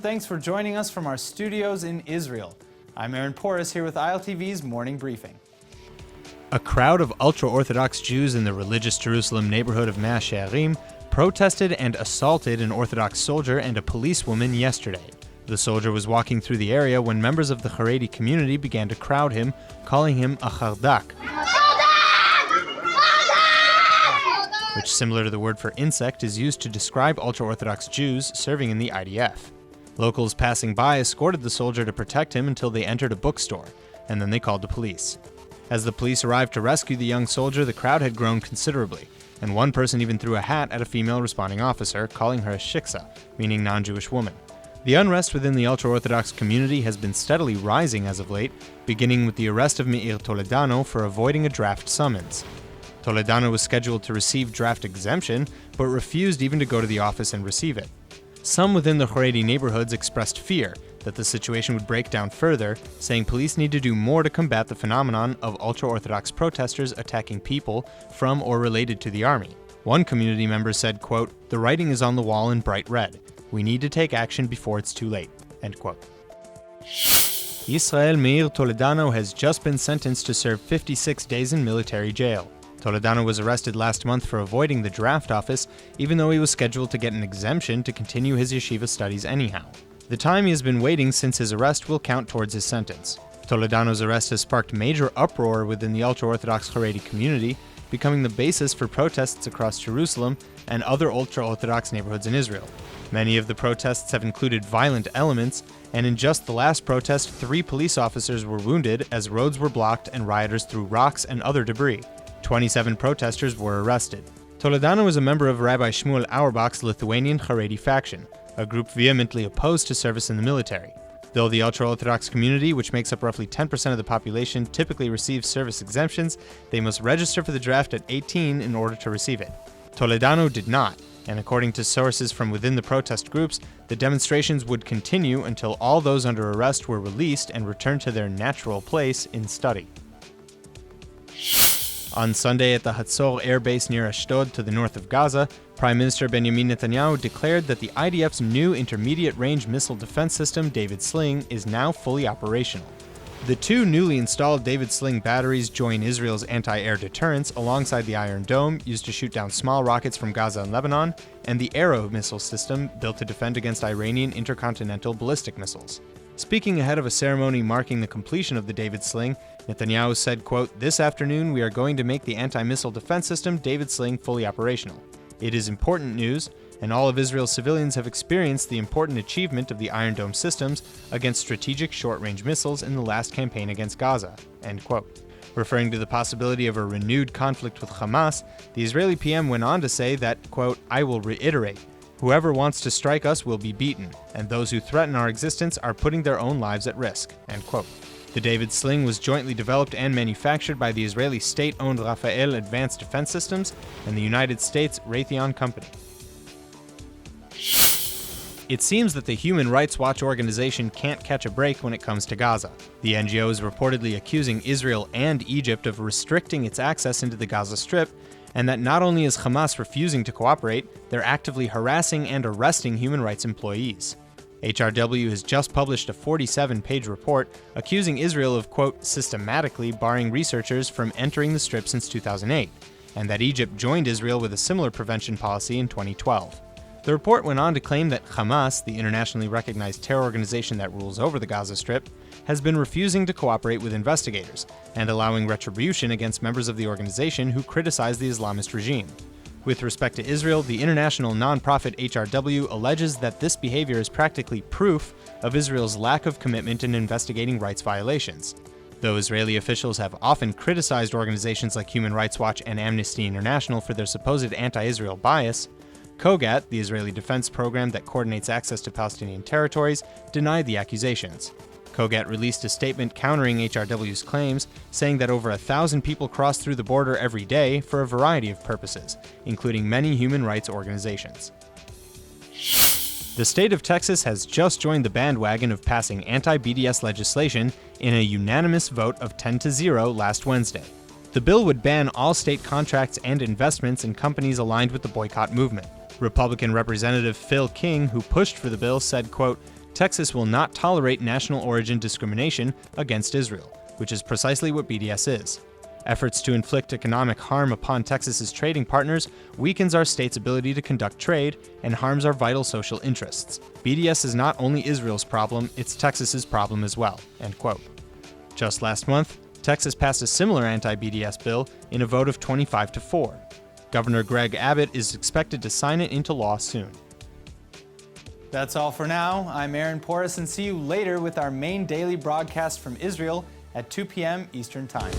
thanks for joining us from our studios in Israel. I'm Aaron Porras here with ILTV's Morning Briefing. A crowd of Ultra-Orthodox Jews in the religious Jerusalem neighborhood of Mea Shearim protested and assaulted an Orthodox soldier and a policewoman yesterday. The soldier was walking through the area when members of the Haredi community began to crowd him, calling him a H.R.W, which, similar to the word for insect, is used to describe ultra-Orthodox Jews serving in the IDF. Locals passing by escorted the soldier to protect him until they entered a bookstore, and then they called the police. As the police arrived to rescue the young soldier, the crowd had grown considerably, and one person even threw a hat at a female responding officer, calling her a shiksa, meaning non-Jewish woman. The unrest within the ultra-Orthodox community has been steadily rising as of late, beginning with the arrest of Meir Toledano for avoiding a draft summons. Toledano was scheduled to receive draft exemption, but refused even to go to the office and receive it. Some within the Haredi neighborhoods expressed fear that the situation would break down further, saying police need to do more to combat the phenomenon of ultra-Orthodox protesters attacking people from or related to the army. One community member said, quote, "The writing is on the wall in bright red. We need to take action before it's too late," end quote. Ysrael Meir Toledano has just been sentenced to serve 56 days in military jail. Toledano was arrested last month for avoiding the draft office, even though he was scheduled to get an exemption to continue his yeshiva studies anyhow. The time he has been waiting since his arrest will count towards his sentence. Toledano's arrest has sparked major uproar within the ultra-Orthodox Haredi community, becoming the basis for protests across Jerusalem and other ultra-Orthodox neighborhoods in Israel. Many of the protests have included violent elements, and in just the last protest, 3 police officers were wounded as roads were blocked and rioters threw rocks and other debris. 27 protesters were arrested. Toledano is a member of Rabbi Shmuel Auerbach's Lithuanian Haredi faction, a group vehemently opposed to service in the military. Though the ultra-Orthodox community, which makes up roughly 10% of the population, typically receives service exemptions, they must register for the draft at 18 in order to receive it. Toledano did not, and according to sources from within the protest groups, the demonstrations would continue until all those under arrest were released and returned to their natural place in study. On Sunday at the Hatzor air base near H.R.W to the north of Gaza, Prime Minister Benjamin Netanyahu declared that the IDF's new intermediate-range missile defense system, David Sling, is now fully operational. The 2 newly installed David Sling batteries join Israel's anti-air deterrence alongside the Iron Dome, used to shoot down small rockets from Gaza and Lebanon, and the Arrow missile system, built to defend against Iranian intercontinental ballistic missiles. Speaking ahead of a ceremony marking the completion of the David Sling, Netanyahu said, quote, "This afternoon we are going to make the anti-missile defense system David Sling fully operational. It is important news, and all of Israel's civilians have experienced the important achievement of the Iron Dome systems against strategic short-range missiles in the last campaign against Gaza," end quote. Referring to the possibility of a renewed conflict with Hamas, the Israeli PM went on to say that, quote, "I will reiterate, whoever wants to strike us will be beaten, and those who threaten our existence are putting their own lives at risk," end quote. The David Sling was jointly developed and manufactured by the Israeli state-owned Rafael Advanced Defense Systems and the United States Raytheon Company. It seems that the Human Rights Watch organization can't catch a break when it comes to Gaza. The NGO is reportedly accusing Israel and Egypt of restricting its access into the Gaza Strip, and that not only is Hamas refusing to cooperate, they're actively harassing and arresting human rights employees. H.R.W. has just published a 47-page report accusing Israel of, quote, "systematically barring researchers from entering the Strip since 2008, and that Egypt joined Israel with a similar prevention policy in 2012. The report went on to claim that Hamas, the internationally recognized terror organization that rules over the Gaza Strip, has been refusing to cooperate with investigators and allowing retribution against members of the organization who criticize the Islamist regime. With respect to Israel, the international nonprofit H.R.W. alleges that this behavior is practically proof of Israel's lack of commitment in investigating rights violations. Though Israeli officials have often criticized organizations like Human Rights Watch and Amnesty International for their supposed anti-Israel bias, COGAT, the Israeli defense program that coordinates access to Palestinian territories, denied the accusations. COGAT released a statement countering H.R.W.'s claims, saying that over 1,000 people cross through the border every day for a variety of purposes, including many human rights organizations. The state of Texas has just joined the bandwagon of passing anti-BDS legislation in a unanimous vote of 10-0 last Wednesday. The bill would ban all state contracts and investments in companies aligned with the boycott movement. Republican Representative Phil King, who pushed for the bill, said, quote, Texas will not tolerate national origin discrimination against Israel, which is precisely what BDS is. Efforts to inflict economic harm upon Texas's trading partners weakens our state's ability to conduct trade and harms our vital social interests. BDS is not only Israel's problem, it's Texas's problem as well." End quote. Just last month, Texas passed a similar anti-BDS bill in a vote of 25-4. Governor Greg Abbott is expected to sign it into law soon. That's all for now. I'm Aaron Porras, and see you later with our main daily broadcast from Israel at 2 p.m. Eastern Time.